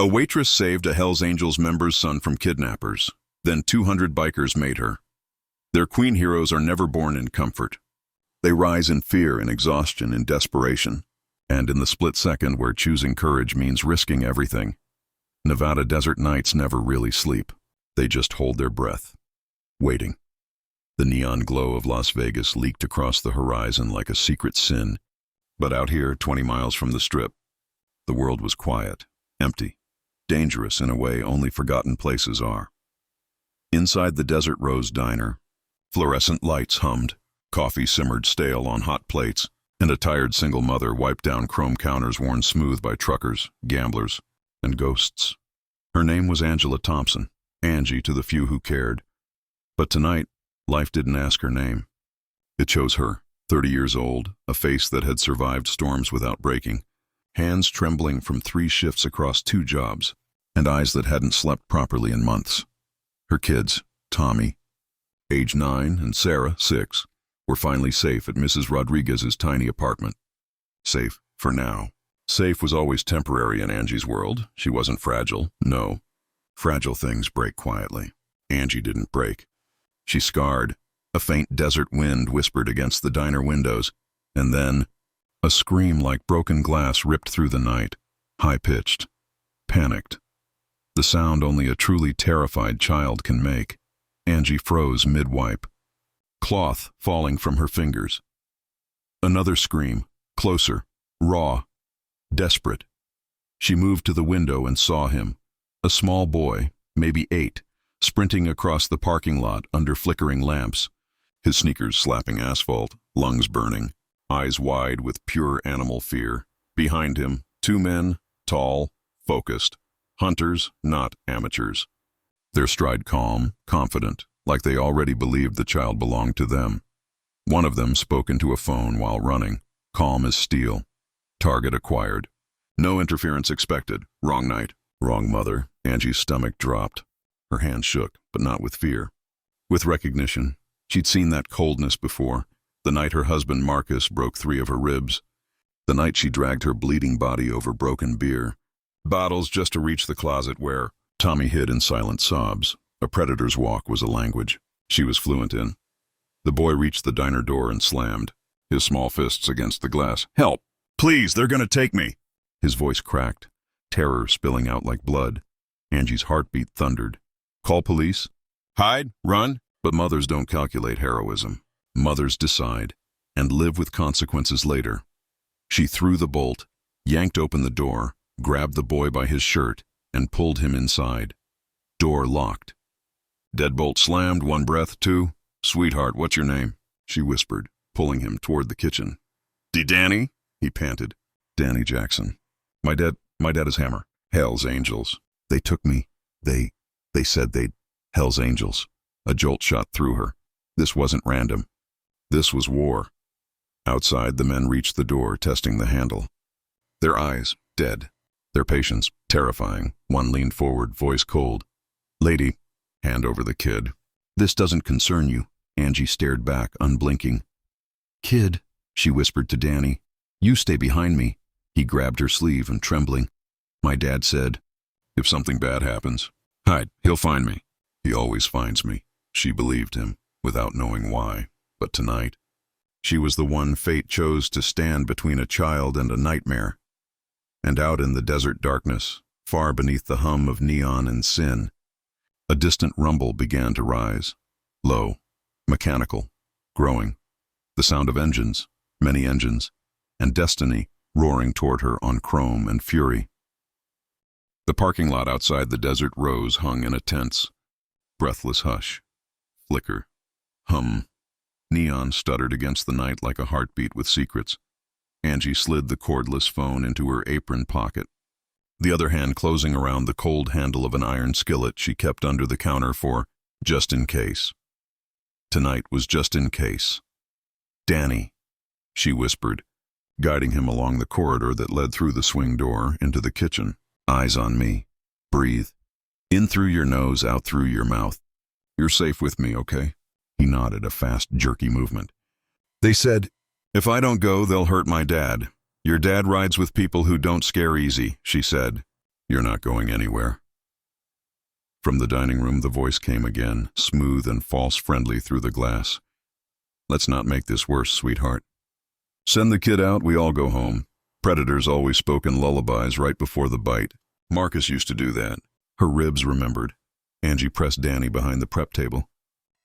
A waitress saved a Hells Angels member's son from kidnappers. Then 200 bikers made her. Their queen heroes are never born in comfort. They rise in fear, in exhaustion, in desperation. And in the split second where choosing courage means risking everything, Nevada desert nights never really sleep. They just hold their breath, waiting. The neon glow of Las Vegas leaked across the horizon like a secret sin. But out here, 20 miles from the Strip, the world was quiet, empty, dangerous in a way only forgotten places are. Inside the Desert Rose Diner, fluorescent lights hummed, coffee simmered stale on hot plates, and a tired single mother wiped down chrome counters worn smooth by truckers, gamblers, and ghosts. Her name was Angela Thompson, Angie to the few who cared. But tonight, life didn't ask her name. It chose her, 30 years old, a face that had survived storms without breaking, hands trembling from 3 shifts across 2 jobs, and eyes that hadn't slept properly in months. Her kids, Tommy, age 9, and Sarah, 6, were finally safe at Mrs. Rodriguez's tiny apartment. Safe for now. Safe was always temporary in Angie's world. She wasn't fragile, no. Fragile things break quietly. Angie didn't break. She scarred. A faint desert wind whispered against the diner windows, and then a scream like broken glass ripped through the night, high-pitched, panicked. The sound only a truly terrified child can make. Angie froze mid-wipe, cloth falling from her fingers. Another scream, closer, raw, desperate. She moved to the window and saw him, a small boy, maybe 8, sprinting across the parking lot under flickering lamps, his sneakers slapping asphalt, lungs burning, eyes wide with pure animal fear. Behind him, 2 men, tall, focused, hunters, not amateurs. Their stride calm, confident, like they already believed the child belonged to them. One of them spoke into a phone while running, calm as steel. Target acquired. No interference expected. Wrong night. Wrong mother. Angie's stomach dropped. Her hand shook, but not with fear. With recognition. She'd seen that coldness before. The night her husband Marcus broke 3 of her ribs. The night she dragged her bleeding body over broken beer. Bottles just to reach the closet where Tommy hid in silent sobs. A predator's walk was a language she was fluent in. The boy reached the diner door and slammed, his small fists against the glass. "Help! Please, they're gonna take me!" His voice cracked, terror spilling out like blood. Angie's heartbeat thundered. "Call police? Hide? Run?" But mothers don't calculate heroism. Mothers decide, and live with consequences later. She threw the bolt, yanked open the door, grabbed the boy by his shirt, and pulled him inside. Door locked. Deadbolt slammed, 1 breath, 2. "Sweetheart, what's your name?" she whispered, pulling him toward the kitchen. Danny?" he panted. "Danny Jackson. My dad is Hammer. Hell's Angels. They took me. They said they'd... Hell's Angels." A jolt shot through her. This wasn't random. This was war. Outside, the men reached the door, testing the handle. Their eyes, dead. Their patience, terrifying. One leaned forward, voice cold. "Lady," hand over the kid. "This doesn't concern you." Angie stared back, unblinking. "Kid," she whispered to Danny. "You stay behind me." He grabbed her sleeve and trembling. "My dad said, if something bad happens, hide, he'll find me." "He always finds me." She believed him, without knowing why. But tonight, she was the one fate chose to stand between a child and a nightmare. And out in the desert darkness, far beneath the hum of neon and sin, a distant rumble began to rise. Low, mechanical, growing. The sound of engines, many engines, and destiny roaring toward her on chrome and fury. The parking lot outside the Desert Rose hung in a tense, breathless hush. Flicker. Hum. Neon stuttered against the night like a heartbeat with secrets. Angie slid the cordless phone into her apron pocket, the other hand closing around the cold handle of an iron skillet she kept under the counter for just in case. Tonight was just in case. "Danny," she whispered, guiding him along the corridor that led through the swing door into the kitchen. "Eyes on me. Breathe. In through your nose, out through your mouth. You're safe with me, okay?" He nodded, a fast, jerky movement. "They said, if I don't go, they'll hurt my dad. Your dad rides with people who don't scare easy," she said. You're not going anywhere. From the dining room, the voice came again, smooth and false friendly through the glass. Let's not make this worse, sweetheart. Send the kid out, we all go home. Predators always spoke in lullabies right before the bite. Marcus used to do that. Her ribs remembered. Angie pressed Danny behind the prep table.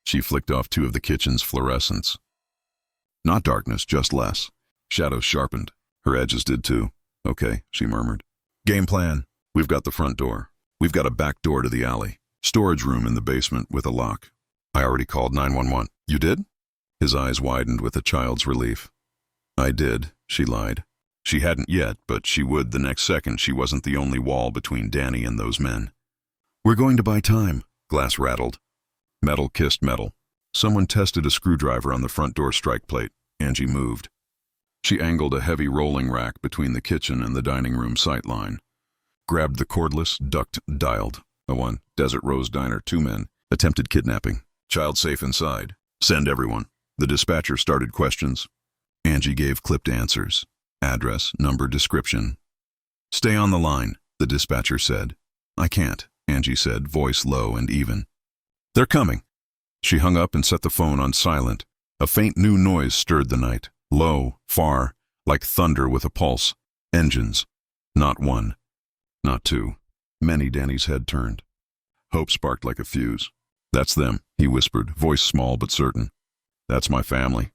She flicked off 2 of the kitchen's fluorescents. Not darkness, just less. Shadows sharpened. Her edges did too. Okay, she murmured. Game plan. We've got the front door. We've got a back door to the alley. Storage room in the basement with a lock. I already called 911. You did? His eyes widened with a child's relief. I did, she lied. She hadn't yet, but she would the next second. She wasn't the only wall between Danny and those men. We're going to buy time, glass rattled. Metal kissed metal. Someone tested a screwdriver on the front door strike plate. Angie moved. She angled a heavy rolling rack between the kitchen and the dining room sightline. Grabbed the cordless, ducked, dialed. A 1, Desert Rose Diner, 2 men. Attempted kidnapping. Child safe inside. Send everyone. The dispatcher started questions. Angie gave clipped answers. Address, number, description. Stay on the line, the dispatcher said. I can't, Angie said, voice low and even. They're coming. She hung up and set the phone on silent. A faint new noise stirred the night. Low, far, like thunder with a pulse. Engines. Not 1. Not 2. Many. Danny's head turned. Hope sparked like a fuse. That's them, he whispered, voice small but certain. That's my family.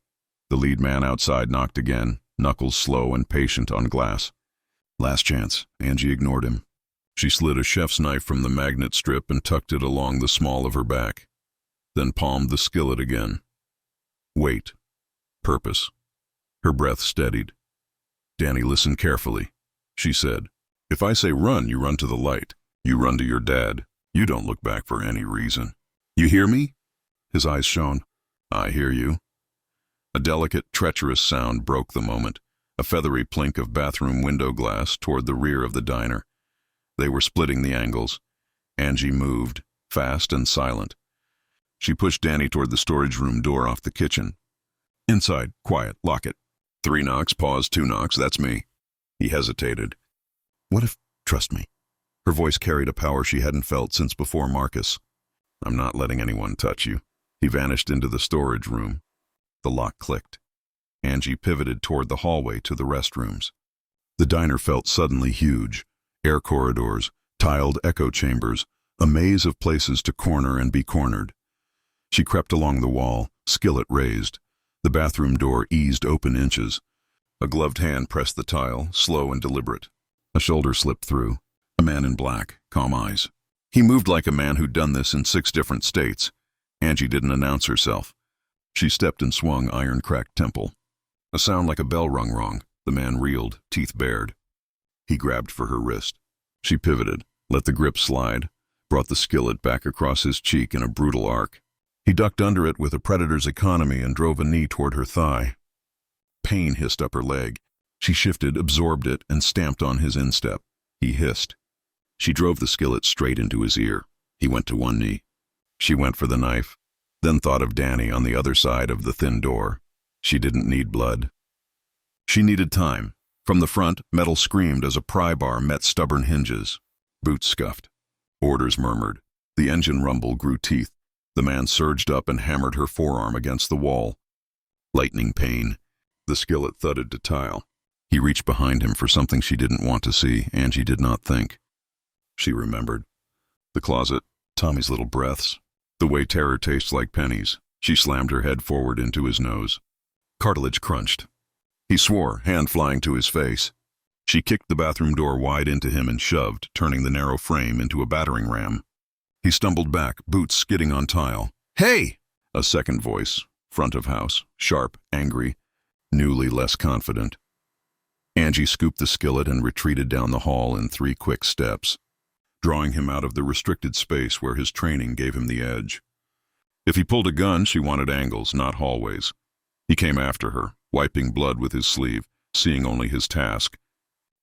The lead man outside knocked again, knuckles slow and patient on glass. Last chance. Angie ignored him. She slid a chef's knife from the magnet strip and tucked it along the small of her back. Then palmed the skillet again. Wait. Purpose. Her breath steadied. Danny, listen carefully. She said, if I say run, you run to the light. You run to your dad. You don't look back for any reason. You hear me? His eyes shone. I hear you. A delicate, treacherous sound broke the moment, a feathery plink of bathroom window glass toward the rear of the diner. They were splitting the angles. Angie moved, fast and silent. She pushed Danny toward the storage room door off the kitchen. Inside, quiet, lock it. 3 knocks, pause, 2 knocks, that's me. He hesitated. What if, trust me? Her voice carried a power she hadn't felt since before Marcus. I'm not letting anyone touch you. He vanished into the storage room. The lock clicked. Angie pivoted toward the hallway to the restrooms. The diner felt suddenly huge. Air corridors, tiled echo chambers, a maze of places to corner and be cornered. She crept along the wall, skillet raised. The bathroom door eased open inches. A gloved hand pressed the tile, slow and deliberate. A shoulder slipped through. A man in black, calm eyes. He moved like a man who'd done this in 6 different states. Angie didn't announce herself. She stepped and swung iron-cracked temple. A sound like a bell rung wrong. The man reeled, teeth bared. He grabbed for her wrist. She pivoted, let the grip slide, brought the skillet back across his cheek in a brutal arc. He ducked under it with a predator's economy and drove a knee toward her thigh. Pain hissed up her leg. She shifted, absorbed it, and stamped on his instep. He hissed. She drove the skillet straight into his ear. He went to one knee. She went for the knife, then thought of Danny on the other side of the thin door. She didn't need blood. She needed time. From the front, metal screamed as a pry bar met stubborn hinges. Boots scuffed. Orders murmured. The engine rumble grew teeth. The man surged up and hammered her forearm against the wall. Lightning pain. The skillet thudded to tile. He reached behind him for something she didn't want to see. Angie did not think. She remembered. The closet, Tommy's little breaths, the way terror tastes like pennies. She slammed her head forward into his nose. Cartilage crunched. He swore, hand flying to his face. She kicked the bathroom door wide into him and shoved, turning the narrow frame into a battering ram. He stumbled back, boots skidding on tile. Hey! A second voice, front of house, sharp, angry, newly less confident. Angie scooped the skillet and retreated down the hall in 3 quick steps, drawing him out of the restricted space where his training gave him the edge. If he pulled a gun, she wanted angles, not hallways. He came after her, wiping blood with his sleeve, seeing only his task.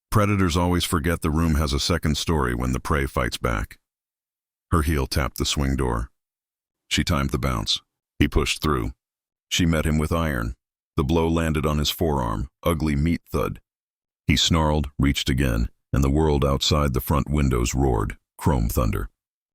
Predators always forget the room has a second story when the prey fights back. Her heel tapped the swing door. She timed the bounce. He pushed through. She met him with iron. The blow landed on his forearm, ugly meat thud. He snarled, reached again. and the world outside the front windows roared, chrome thunder.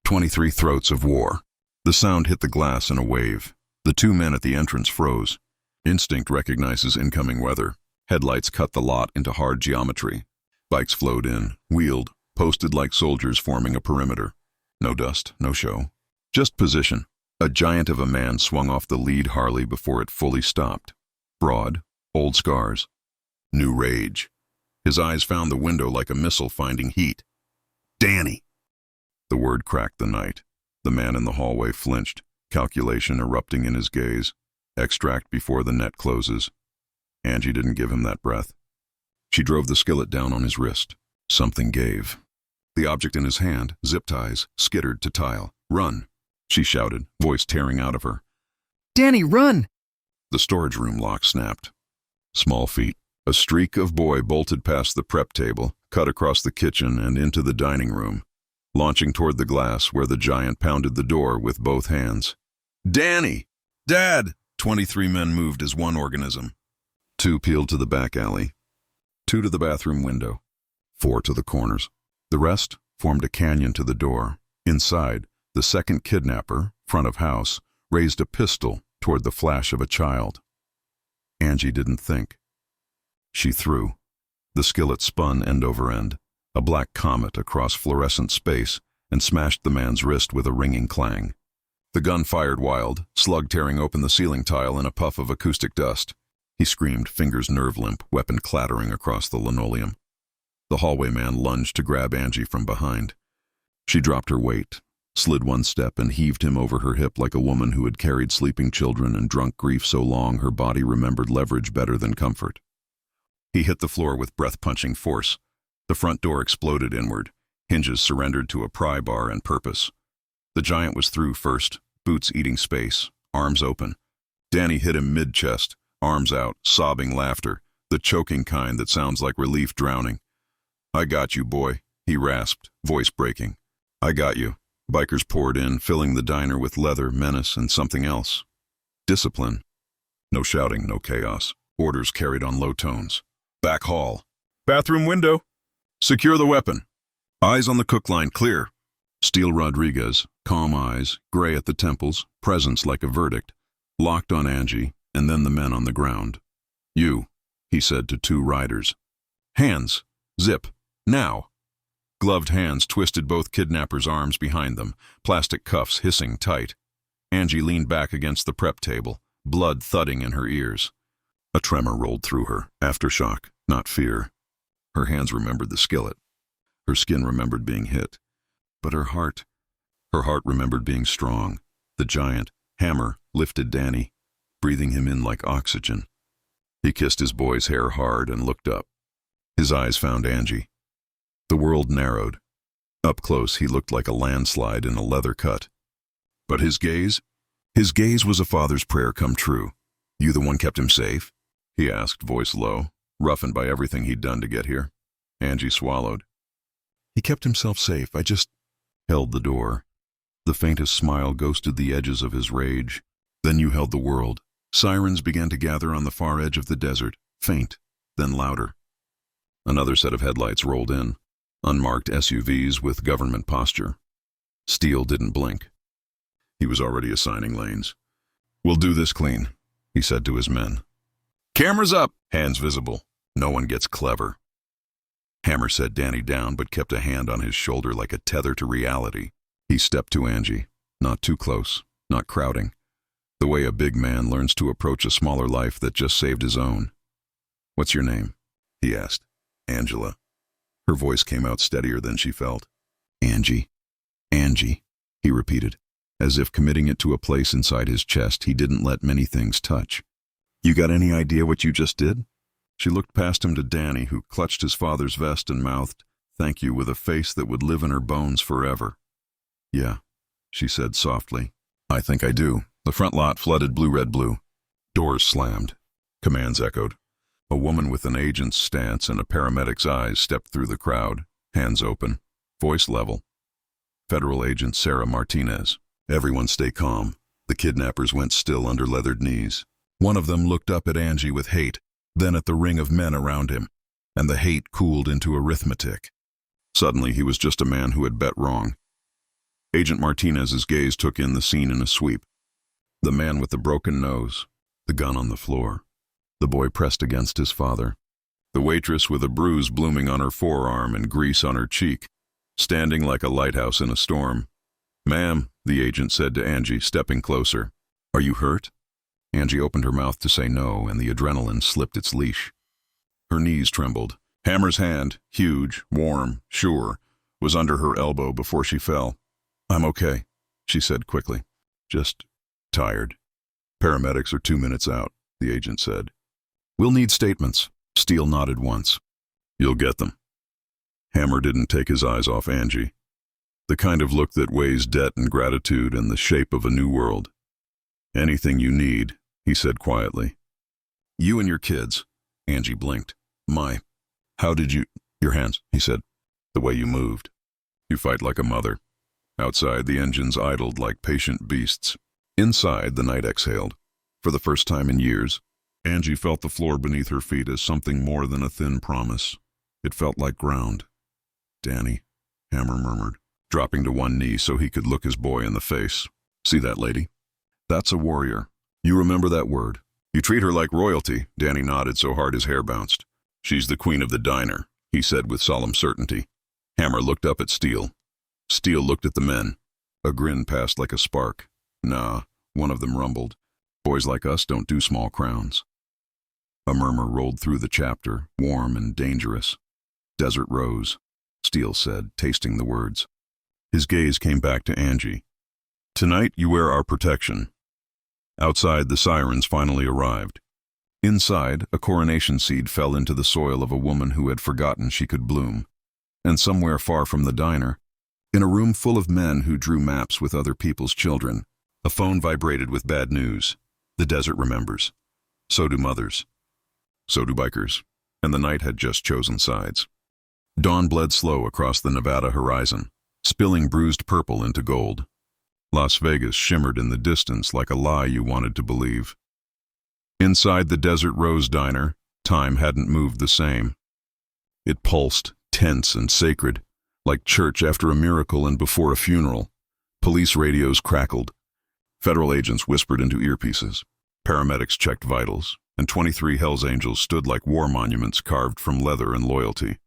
23 throats of war. The sound hit the glass in a wave. The two men at the entrance froze. Instinct recognizes incoming weather. Headlights cut the lot into hard geometry. Bikes flowed in, wheeled, posted like soldiers forming a perimeter. No dust, no show. Just position. A giant of a man swung off the lead Harley before it fully stopped. Broad, old scars. New rage. His eyes found the window like a missile finding heat. Danny! The word cracked the night. The man in the hallway flinched, calculation erupting in his gaze. Extract before the net closes. Angie didn't give him that breath. She drove the skillet down on his wrist. Something gave. The object in his hand, zip ties, skittered to tile. Run! She shouted, voice tearing out of her. Danny, run! The storage room lock snapped. Small feet. A streak of boy bolted past the prep table, cut across the kitchen and into the dining room, launching toward the glass where the giant pounded the door with both hands. Danny! Dad! 23 men moved as one organism. 2 peeled to the back alley. 2 to the bathroom window. 4 to the corners. The rest formed a canyon to the door. Inside, the second kidnapper, front of house, raised a pistol toward the flash of a child. Angie didn't think. She threw. The skillet spun end over end, a black comet across fluorescent space, and smashed the man's wrist with a ringing clang. The gun fired wild, slug tearing open the ceiling tile in a puff of acoustic dust. He screamed, fingers nerve-limp, weapon clattering across the linoleum. The hallway man lunged to grab Angie from behind. She dropped her weight, slid one step, and heaved him over her hip like a woman who had carried sleeping children and drunk grief so long her body remembered leverage better than comfort. He hit the floor with breath-punching force. The front door exploded inward. Hinges surrendered to a pry bar and purpose. The giant was through first, boots eating space, arms open. Danny hit him mid-chest, arms out, sobbing laughter, the choking kind that sounds like relief drowning. I got you, boy, he rasped, voice breaking. I got you. Bikers poured in, filling the diner with leather, menace, and something else. Discipline. No shouting, no chaos. Orders carried on low tones. Back hall. Bathroom window. Secure the weapon. Eyes on the cook line, clear. Steele Rodriguez, calm eyes, gray at the temples, presence like a verdict, locked on Angie, and then the men on the ground. You, he said to 2 riders. Hands. Zip. Now. Gloved hands twisted both kidnappers' arms behind them, plastic cuffs hissing tight. Angie leaned back against the prep table, blood thudding in her ears. A tremor rolled through her, aftershock, not fear. Her hands remembered the skillet. Her skin remembered being hit. But her heart remembered being strong. The giant, hammer, lifted Danny, breathing him in like oxygen. He kissed his boy's hair hard and looked up. His eyes found Angie. The world narrowed. Up close, he looked like a landslide in a leather cut. But his gaze was a father's prayer come true. You the one kept him safe? He asked, voice low, roughened by everything he'd done to get here. Angie swallowed. He kept himself safe. I just held the door. The faintest smile ghosted the edges of his rage. Then you held the world. Sirens began to gather on the far edge of the desert, faint, then louder. Another set of headlights rolled in, unmarked SUVs with government posture. Steele didn't blink. He was already assigning lanes. We'll do this clean, he said to his men. Cameras up, hands visible. No one gets clever. Hammer set Danny down but kept a hand on his shoulder like a tether to reality. He stepped to Angie, not too close, not crowding. The way a big man learns to approach a smaller life that just saved his own. What's your name? He asked. Angela. Her voice came out steadier than she felt. Angie. Angie, he repeated, as if committing it to a place inside his chest he didn't let many things touch. You got any idea what you just did? She looked past him to Danny, who clutched his father's vest and mouthed, "Thank you," with a face that would live in her bones forever. Yeah, she said softly. I think I do. The front lot flooded blue, red, blue. Doors slammed. Commands echoed. A woman with an agent's stance and a paramedic's eyes stepped through the crowd, hands open, voice level. Federal Agent Sarah Martinez. Everyone stay calm. The kidnappers went still under leathered knees. One of them looked up at Angie with hate, then at the ring of men around him, and the hate cooled into arithmetic. Suddenly, he was just a man who had bet wrong. Agent Martinez's gaze took in the scene in a sweep. The man with the broken nose, the gun on the floor, the boy pressed against his father, the waitress with a bruise blooming on her forearm and grease on her cheek, standing like a lighthouse in a storm. "Ma'am," the agent said to Angie, stepping closer. "Are you hurt?" Angie opened her mouth to say no, and the adrenaline slipped its leash. Her knees trembled. Hammer's hand, huge, warm, sure, was under her elbow before she fell. "I'm okay," she said quickly. "Just tired." "Paramedics are 2 minutes out," the agent said. "We'll need statements." Steele nodded once. "You'll get them." Hammer didn't take his eyes off Angie. The kind of look that weighs debt and gratitude and the shape of a new world. "Anything you need," he said quietly. "You and your kids." Angie blinked. How did you—" "Your hands," he said. "The way you moved. You fight like a mother." Outside, the engines idled like patient beasts. Inside, the night exhaled. For the first time in years, Angie felt the floor beneath her feet as something more than a thin promise. It felt like ground. "Danny," Hammer murmured, dropping to one knee so he could look his boy in the face. "See that lady? That's a warrior. You remember that word. You treat her like royalty." Danny nodded so hard his hair bounced. "She's the queen of the diner," he said with solemn certainty. Hammer looked up at Steele. Steele looked at the men. A grin passed like a spark. "Nah," one of them rumbled. "Boys like us don't do small crowns." A murmur rolled through the chapter, warm and dangerous. "Desert Rose," Steele said, tasting the words. His gaze came back to Angie. "Tonight you wear our protection." Outside, the sirens finally arrived. Inside, a coronation seed fell into the soil of a woman who had forgotten she could bloom. And somewhere far from the diner, in a room full of men who drew maps with other people's children, a phone vibrated with bad news. The desert remembers. So do mothers. So do bikers. And the night had just chosen sides. Dawn bled slow across the Nevada horizon, spilling bruised purple into gold. Las Vegas shimmered in the distance like a lie you wanted to believe. Inside the Desert Rose diner, time hadn't moved the same. It pulsed, tense and sacred, like church after a miracle and before a funeral. Police radios crackled. Federal agents whispered into earpieces. Paramedics checked vitals, and 23 Hells Angels stood like war monuments carved from leather and loyalty,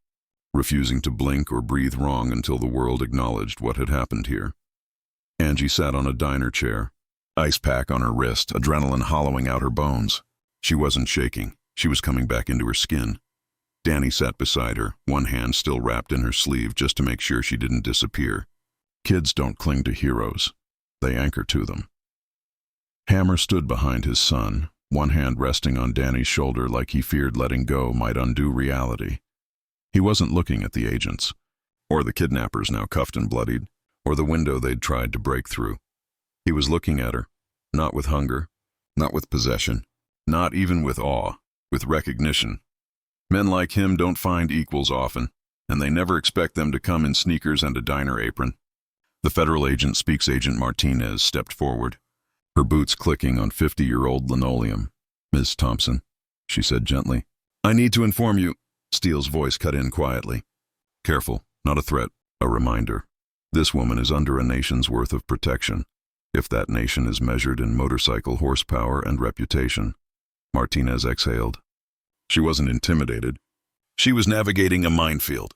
refusing to blink or breathe wrong until the world acknowledged what had happened here. Angie sat on a diner chair, ice pack on her wrist, adrenaline hollowing out her bones. She wasn't shaking. She was coming back into her skin. Danny sat beside her, one hand still wrapped in her sleeve just to make sure she didn't disappear. Kids don't cling to heroes. They anchor to them. Hammer stood behind his son, one hand resting on Danny's shoulder like he feared letting go might undo reality. He wasn't looking at the agents, or the kidnappers now cuffed and bloodied, or the window they'd tried to break through. He was looking at her, not with hunger, not with possession, not even with awe, with recognition. Men like him don't find equals often, and they never expect them to come in sneakers and a diner apron. The federal agent speaks Agent Martinez stepped forward, her boots clicking on 50-year-old linoleum. "Miss Thompson," she said gently. "I need to inform you." Steele's voice cut in quietly. "Careful, not a threat, a reminder. This woman is under a nation's worth of protection, if that nation is measured in motorcycle horsepower and reputation." Martinez exhaled. She wasn't intimidated. She was navigating a minefield.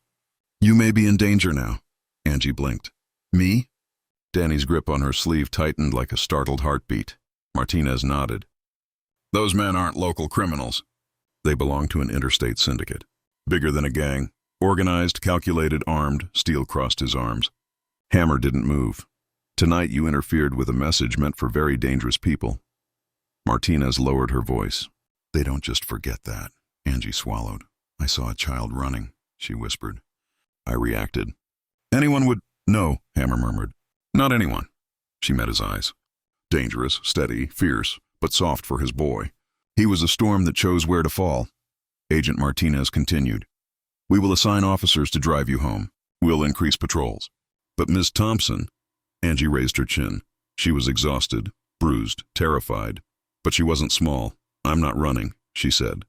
"You may be in danger now." Angie blinked. "Me?" Danny's grip on her sleeve tightened like a startled heartbeat. Martinez nodded. "Those men aren't local criminals. They belong to an interstate syndicate. Bigger than a gang. Organized, calculated, armed." Steele crossed his arms. Hammer didn't move. "Tonight you interfered with a message meant for very dangerous people." Martinez lowered her voice. "They don't just forget that." Angie swallowed. "I saw a child running," she whispered. "I reacted." "Anyone would—" "No," Hammer murmured. "Not anyone." She met his eyes. Dangerous, steady, fierce, but soft for his boy. He was a storm that chose where to fall. Agent Martinez continued. "We will assign officers to drive you home. We'll increase patrols. But Miss Thompson—" Angie raised her chin. She was exhausted, bruised, terrified. But she wasn't small. "I'm not running," she said.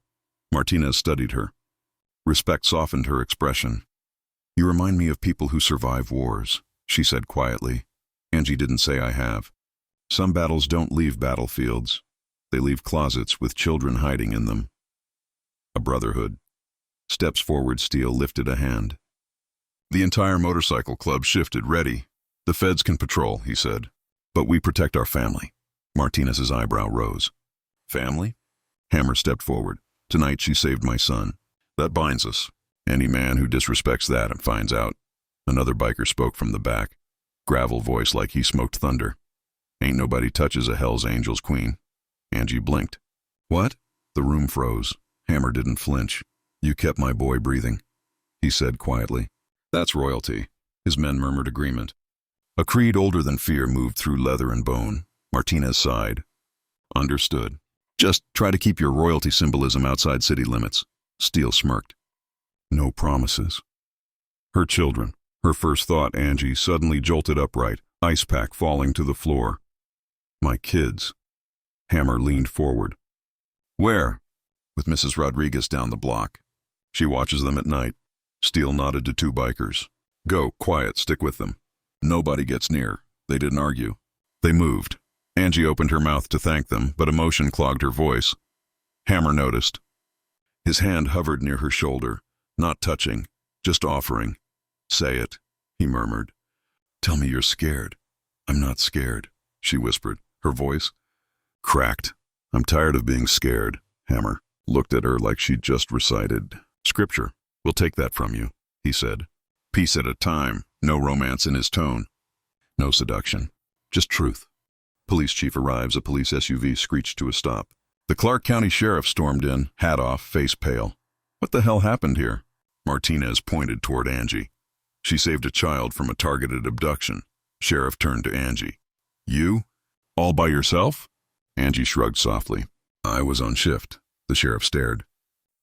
Martinez studied her. Respect softened her expression. You remind me of people who survive wars, she said quietly. Angie didn't say I have. Some battles don't leave battlefields. They leave closets with children hiding in them. A brotherhood. Steps forward, Steele lifted a hand. The entire motorcycle club shifted, ready. The feds can patrol, he said. But we protect our family. Martinez's eyebrow rose. Family? Hammer stepped forward. Tonight she saved my son. That binds us. Any man who disrespects that and finds out. Another biker spoke from the back. Gravel voice like he smoked thunder. Ain't nobody touches a Hell's Angels queen. Angie blinked. What? The room froze. Hammer didn't flinch. You kept my boy breathing, he said quietly. That's royalty. His men murmured agreement. A creed older than fear moved through leather and bone. Martinez sighed. Understood. Just try to keep your royalty symbolism outside city limits. Steele smirked. No promises. Her children. Her first thought, Angie suddenly jolted upright, ice pack falling to the floor. My kids. Hammer leaned forward. Where? With Mrs. Rodriguez down the block. She watches them at night. Steele nodded to two bikers. Go, quiet, stick with them. Nobody gets near. They didn't argue. They moved. Angie opened her mouth to thank them, but emotion clogged her voice. Hammer noticed. His hand hovered near her shoulder, not touching, just offering. Say it, he murmured. Tell me you're scared. I'm not scared, she whispered, her voice cracked. I'm tired of being scared. Hammer looked at her like she'd just recited scripture. We'll take that from you, he said. Peace at a time, no romance in his tone. No seduction, just truth. Police chief arrives, a police SUV screeched to a stop. The Clark County sheriff stormed in, hat off, face pale. What the hell happened here? Martinez pointed toward Angie. She saved a child from a targeted abduction. Sheriff turned to Angie. You? All by yourself? Angie shrugged softly. I was on shift. The sheriff stared.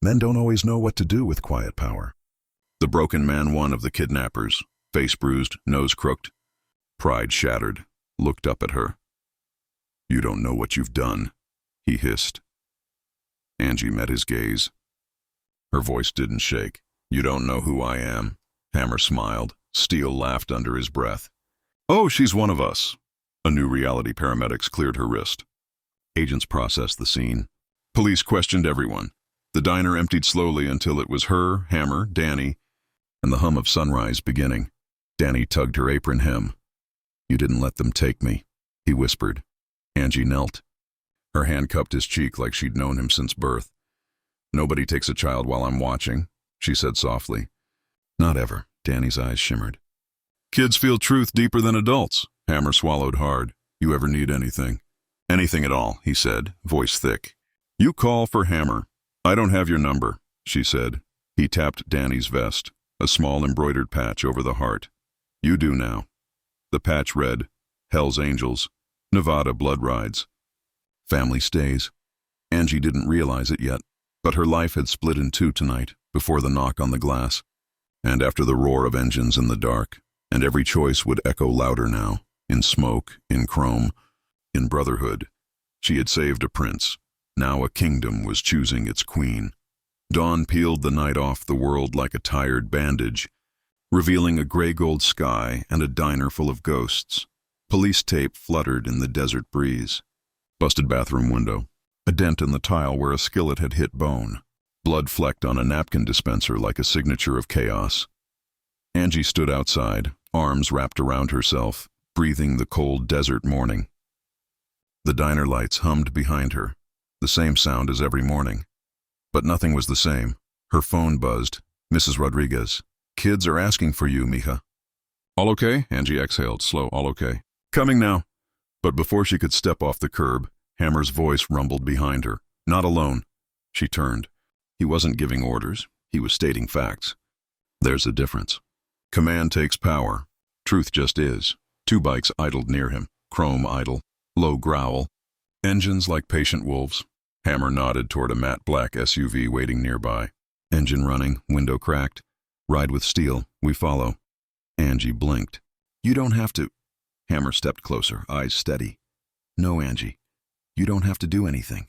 Men don't always know what to do with quiet power. The broken man, one of the kidnappers, face bruised, nose crooked, pride shattered, looked up at her. You don't know what you've done, he hissed. Angie met his gaze. Her voice didn't shake. You don't know who I am. Hammer smiled. Steele laughed under his breath. Oh, she's one of us. A new reality. Paramedics cleared her wrist. Agents processed the scene. Police questioned everyone. The diner emptied slowly until it was her, Hammer, Danny, and the hum of sunrise beginning. Danny tugged her apron hem. You didn't let them take me, he whispered. Angie knelt. Her hand cupped his cheek like she'd known him since birth. Nobody takes a child while I'm watching, she said softly. Not ever, Danny's eyes shimmered. Kids feel truth deeper than adults. Hammer swallowed hard. You ever need anything? Anything at all, he said, voice thick. You call for Hammer. I don't have your number, she said. He tapped Danny's vest, a small embroidered patch over the heart. You do now. The patch read, Hell's Angels, Nevada Blood Rides. Family stays. Angie didn't realize it yet, but her life had split in two tonight, before the knock on the glass, and after the roar of engines in the dark, and every choice would echo louder now, in smoke, in chrome, in brotherhood. She had saved a prince. Now a kingdom was choosing its queen. Dawn peeled the night off the world like a tired bandage, revealing a gray-gold sky and a diner full of ghosts. Police tape fluttered in the desert breeze. Busted bathroom window. A dent in the tile where a skillet had hit bone. Blood flecked on a napkin dispenser like a signature of chaos. Angie stood outside, arms wrapped around herself, breathing the cold desert morning. The diner lights hummed behind her, the same sound as every morning. But nothing was the same. Her phone buzzed. Mrs. Rodriguez. Kids are asking for you, mija. All okay? Angie exhaled, slow, all okay. Coming now. But before she could step off the curb, Hammer's voice rumbled behind her. Not alone. She turned. He wasn't giving orders. He was stating facts. There's a difference. Command takes power. Truth just is. Two bikes idled near him. Chrome idle. Low growl. Engines like patient wolves. Hammer nodded toward a matte black SUV waiting nearby. Engine running, window cracked. Ride with Steele. We follow. Angie blinked. You don't have to. Hammer stepped closer, eyes steady. No, Angie. You don't have to do anything.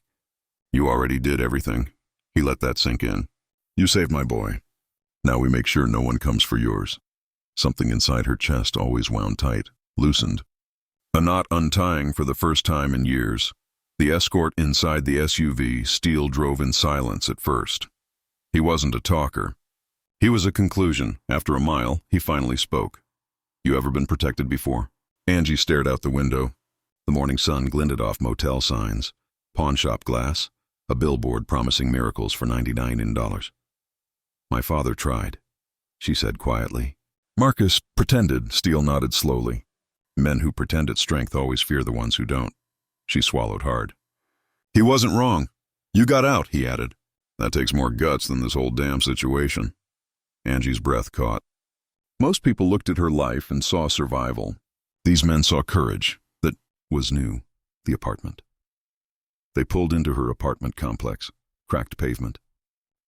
You already did everything. He let that sink in. You saved my boy. Now we make sure no one comes for yours. Something inside her chest always wound tight, loosened. A knot untying for the first time in years. The escort inside the SUV, Steele drove in silence at first. He wasn't a talker. He was a conclusion. After a mile, he finally spoke. You ever been protected before? Angie stared out the window. The morning sun glinted off motel signs, pawn shop glass, a billboard promising miracles for $99. My father tried, she said quietly. Marcus pretended, Steele nodded slowly. Men who pretend at strength always fear the ones who don't. She swallowed hard. He wasn't wrong. You got out, he added. That takes more guts than this whole damn situation. Angie's breath caught. Most people looked at her life and saw survival. These men saw courage. That was new. The apartment. They pulled into her apartment complex. Cracked pavement.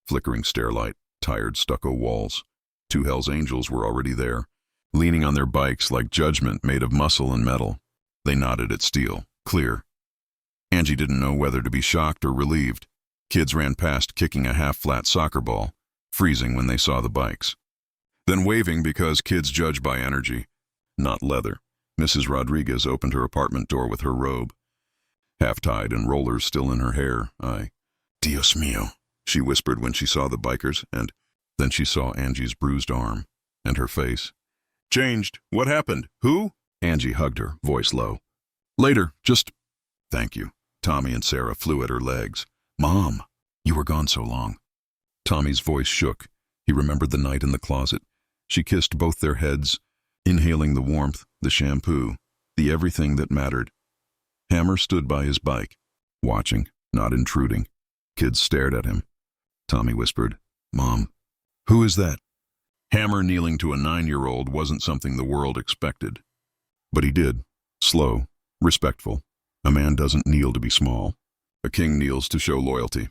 Flickering stairlight. Tired stucco walls. Two Hell's Angels were already there, leaning on their bikes like judgment made of muscle and metal. They nodded at Steele, clear. Angie didn't know whether to be shocked or relieved. Kids ran past kicking a half-flat soccer ball, freezing when they saw the bikes. Then waving because kids judge by energy, not leather. Mrs. Rodriguez opened her apartment door with her robe, half-tied and rollers still in her hair. Dios mío, she whispered when she saw the bikers, and then she saw Angie's bruised arm, and her face. Changed. What happened? Who? Angie hugged her, voice low. Later, just... Thank you. Tommy and Sarah flew at her legs. Mom, you were gone so long. Tommy's voice shook. He remembered the night in the closet. She kissed both their heads, inhaling the warmth, the shampoo, the everything that mattered. Hammer stood by his bike, watching, not intruding. Kids stared at him. Tommy whispered, Mom. Who is that? Hammer kneeling to a 9-year-old wasn't something the world expected. But he did. Slow, respectful. A man doesn't kneel to be small. A king kneels to show loyalty.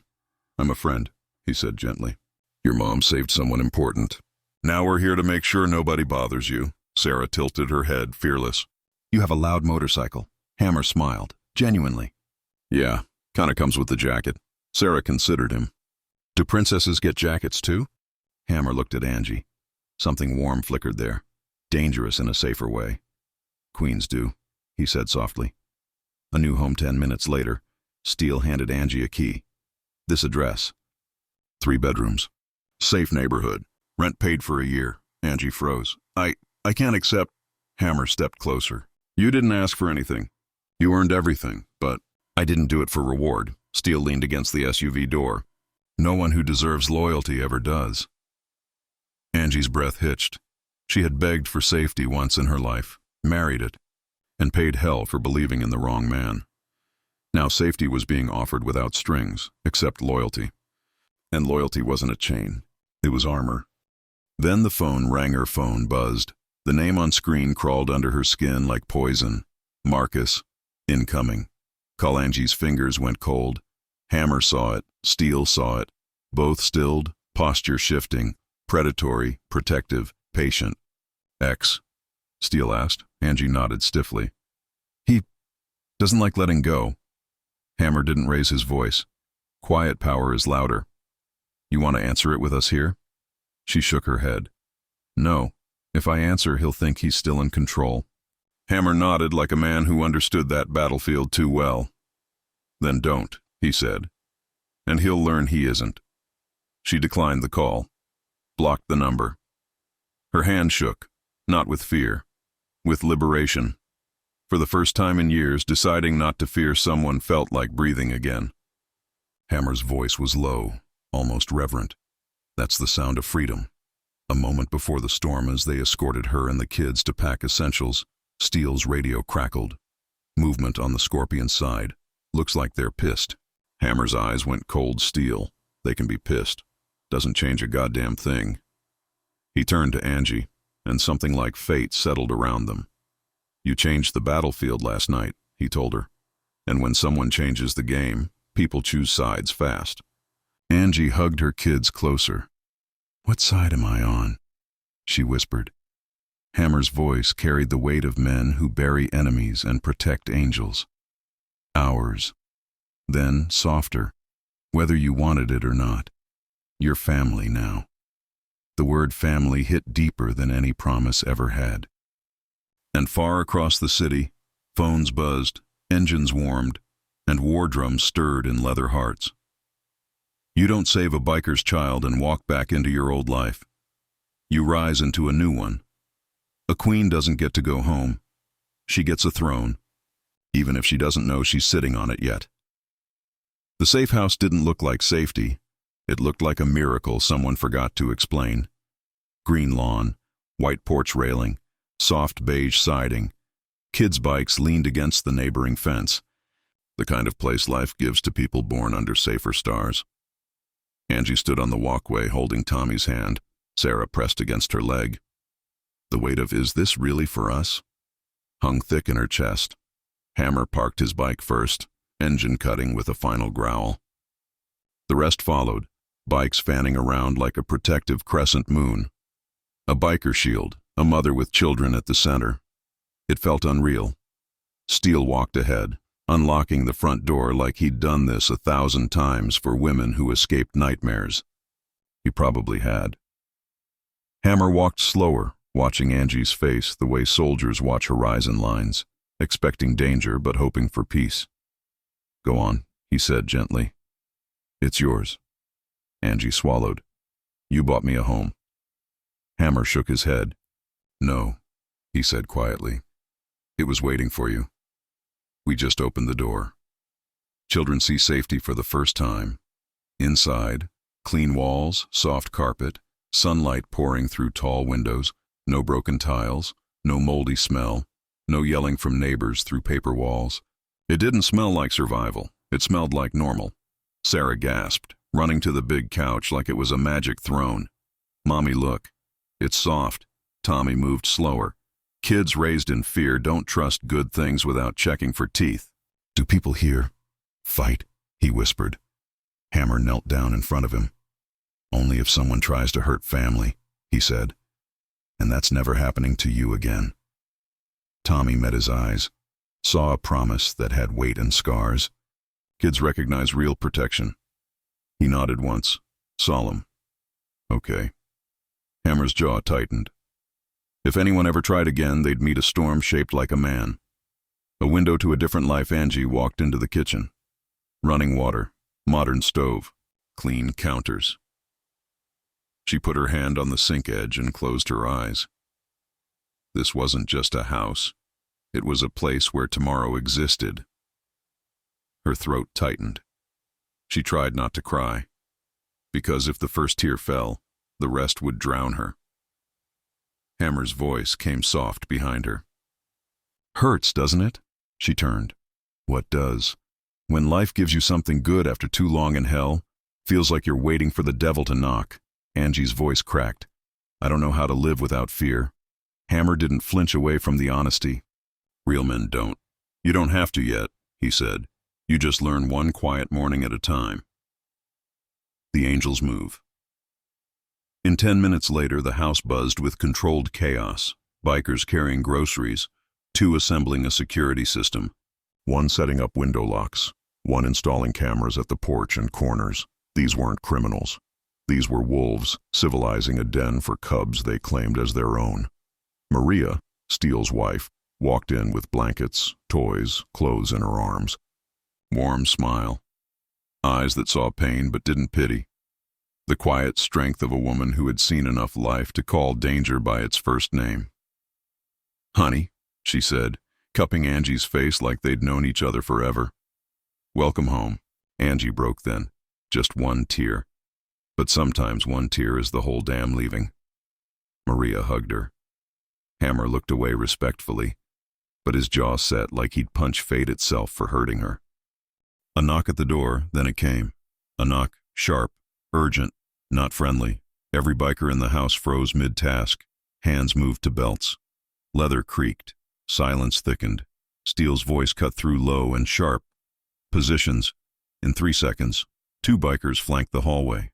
I'm a friend, he said gently. Your mom saved someone important. Now we're here to make sure nobody bothers you. Sarah tilted her head, fearless. You have a loud motorcycle. Hammer smiled, genuinely. Yeah, kinda comes with the jacket. Sarah considered him. Do princesses get jackets too? Hammer looked at Angie. Something warm flickered there. Dangerous in a safer way. Queens do, he said softly. A new home 10 minutes later, Steele handed Angie a key. This address. 3 bedrooms. Safe neighborhood. Rent paid for a year. Angie froze. I can't accept. Hammer stepped closer. You didn't ask for anything. You earned everything, but I didn't do it for reward. Steele leaned against the SUV door. No one who deserves loyalty ever does. Angie's breath hitched. She had begged for safety once in her life, married it, and paid hell for believing in the wrong man. Now safety was being offered without strings, except loyalty. And loyalty wasn't a chain. It was armor. Then the phone rang. Her phone buzzed. The name on screen crawled under her skin like poison. Marcus. Incoming. Call. Angie's fingers went cold. Hammer saw it. Steele saw it. Both stilled, posture shifting. Predatory, protective, patient. X? Steele asked. Angie nodded stiffly. He doesn't like letting go. Hammer didn't raise his voice. Quiet power is louder. You want to answer it with us here? She shook her head. No. If I answer, he'll think he's still in control. Hammer nodded like a man who understood that battlefield too well. Then don't, he said. And he'll learn he isn't. She declined the call. Blocked the number. Her hand shook, not with fear, with liberation. For the first time in years, deciding not to fear someone felt like breathing again. Hammer's voice was low, almost reverent. That's the sound of freedom. A moment before the storm, as they escorted her and the kids to pack essentials, Steele's radio crackled. Movement on the Scorpion's side. Looks like they're pissed. Hammer's eyes went cold. Steele. They can be pissed. Doesn't change a goddamn thing. He turned to Angie, and something like fate settled around them. You changed the battlefield last night, he told her. And when someone changes the game, people choose sides fast. Angie hugged her kids closer. What side am I on? She whispered. Hammer's voice carried the weight of men who bury enemies and protect angels. Ours. Then, softer, whether you wanted it or not. Your family now. The word family hit deeper than any promise ever had. And far across the city, phones buzzed, engines warmed, and war drums stirred in leather hearts. You don't save a biker's child and walk back into your old life. You rise into a new one. A queen doesn't get to go home. She gets a throne, even if she doesn't know she's sitting on it yet. The safe house didn't look like safety. It looked like a miracle someone forgot to explain. Green lawn, white porch railing, soft beige siding. Kids' bikes leaned against the neighboring fence. The kind of place life gives to people born under safer stars. Angie stood on the walkway holding Tommy's hand, Sarah pressed against her leg. The weight of "is this really for us?" hung thick in her chest. Hammer parked his bike first, engine cutting with a final growl. The rest followed, bikes fanning around like a protective crescent moon. A biker shield, a mother with children at the center. It felt unreal. Steele walked ahead, unlocking the front door like he'd done this 1,000 times for women who escaped nightmares. He probably had. Hammer walked slower, watching Angie's face the way soldiers watch horizon lines, expecting danger but hoping for peace. "Go on," he said gently. "It's yours." Angie swallowed. "You bought me a home." Hammer shook his head. "No," he said quietly. "It was waiting for you. We just opened the door." Children see safety for the first time. Inside, clean walls, soft carpet, sunlight pouring through tall windows, no broken tiles, no moldy smell, no yelling from neighbors through paper walls. It didn't smell like survival. It smelled like normal. Sarah gasped, running to the big couch like it was a magic throne. "Mommy, look. It's soft." Tommy moved slower. Kids raised in fear don't trust good things without checking for teeth. "Do people here fight?" he whispered. Hammer knelt down in front of him. "Only if someone tries to hurt family," he said. "And that's never happening to you again." Tommy met his eyes, saw a promise that had weight and scars. Kids recognize real protection. He nodded once, solemn. "Okay." Hammer's jaw tightened. If anyone ever tried again, they'd meet a storm shaped like a man. A window to a different life. Angie walked into the kitchen. Running water, modern stove, clean counters. She put her hand on the sink edge and closed her eyes. This wasn't just a house. It was a place where tomorrow existed. Her throat tightened. She tried not to cry, because if the first tear fell, the rest would drown her. Hammer's voice came soft behind her. "Hurts, doesn't it?" She turned. "What does? When life gives you something good after too long in hell, feels like you're waiting for the devil to knock." Angie's voice cracked. "I don't know how to live without fear." Hammer didn't flinch away from the honesty. "Real men don't. You don't have to yet," he said. "You just learn one quiet morning at a time." The angels move. In 10 minutes later, the house buzzed with controlled chaos. Bikers carrying groceries, 2 assembling a security system, 1 setting up window locks, 1 installing cameras at the porch and corners. These weren't criminals. These were wolves, civilizing a den for cubs they claimed as their own. Maria, Steele's wife, walked in with blankets, toys, clothes in her arms. Warm smile. Eyes that saw pain but didn't pity. The quiet strength of a woman who had seen enough life to call danger by its first name. "Honey," she said, cupping Angie's face like they'd known each other forever. "Welcome home." Angie broke then. Just 1 tear. But sometimes 1 tear is the whole dam leaving. Maria hugged her. Hammer looked away respectfully, but his jaw set like he'd punch fate itself for hurting her. A knock at the door, then it came. A knock, sharp, urgent, not friendly. Every biker in the house froze mid-task. Hands moved to belts. Leather creaked. Silence thickened. Steele's voice cut through low and sharp. "Positions." In 3 seconds, 2 bikers flanked the hallway.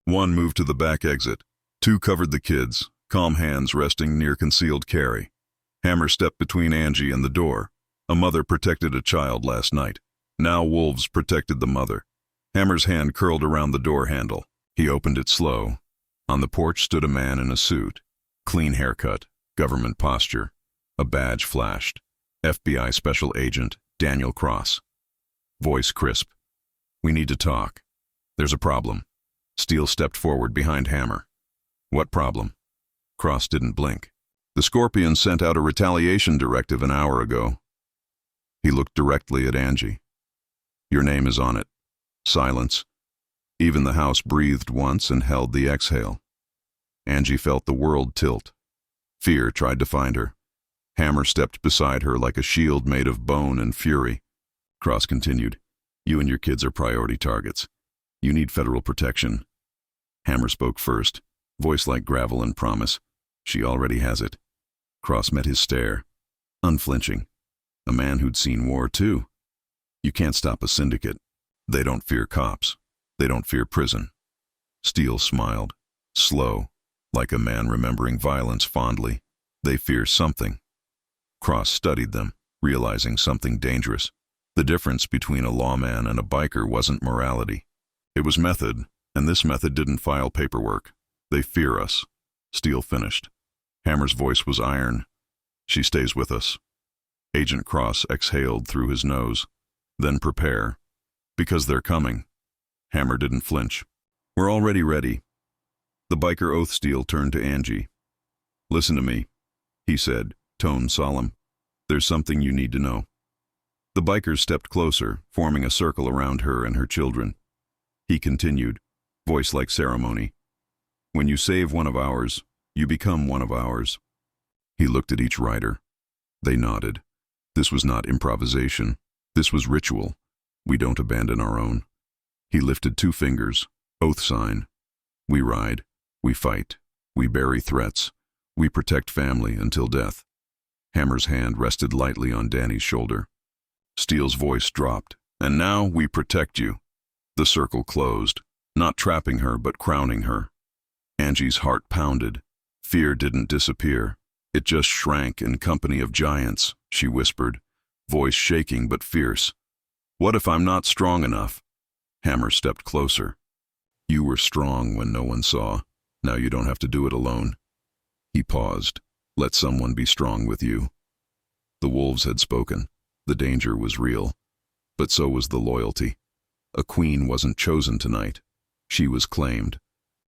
1 moved to the back exit. 2 covered the kids, calm hands resting near concealed carry. Hammer stepped between Angie and the door. A mother protected a child last night. Now wolves protected the mother. Hammer's hand curled around the door handle. He opened it slow. On the porch stood a man in a suit, clean haircut, government posture. A badge flashed. FBI Special Agent Daniel Cross. Voice crisp. "We need to talk. There's a problem." Steele stepped forward behind Hammer. "What problem?" Cross didn't blink. "The Scorpions sent out a retaliation directive an hour ago." He looked directly at Angie. "Your name is on it." Silence. Even the house breathed once and held the exhale. Angie felt the world tilt. Fear tried to find her. Hammer stepped beside her like a shield made of bone and fury. Cross continued, "You and your kids are priority targets. You need federal protection." Hammer spoke first, voice like gravel and promise. "She already has it." Cross met his stare, unflinching. A man who'd seen war too. "You can't stop a syndicate. They don't fear cops. They don't fear prison." Steele smiled, slow, like a man remembering violence fondly. "They fear something." Cross studied them, realizing something dangerous. The difference between a lawman and a biker wasn't morality. It was method, and this method didn't file paperwork. "They fear us," Steele finished. Hammer's voice was iron. "She stays with us." Agent Cross exhaled through his nose. "Then prepare. Because they're coming." Hammer didn't flinch. "We're already ready." The biker oath Steele turned to Angie. "Listen to me," he said, tone solemn. "There's something you need to know." The bikers stepped closer, forming a circle around her and her children. He continued, voice like ceremony. "When you save one of ours, you become one of ours." He looked at each rider. They nodded. This was not improvisation. This was ritual. We don't abandon our own. He lifted 2 fingers, oath sign. We ride. We fight. We bury threats. We protect family until death. Hammer's hand rested lightly on Danny's shoulder. Steele's voice dropped. "And now we protect you." The circle closed, not trapping her but crowning her. Angie's heart pounded. Fear didn't disappear. It just shrank in company of giants, she whispered, voice shaking but fierce. "What if I'm not strong enough?" Hammer stepped closer. "You were strong when no one saw. Now you don't have to do it alone." He paused. "Let someone be strong with you." The wolves had spoken. The danger was real. But so was the loyalty. A queen wasn't chosen tonight. She was claimed.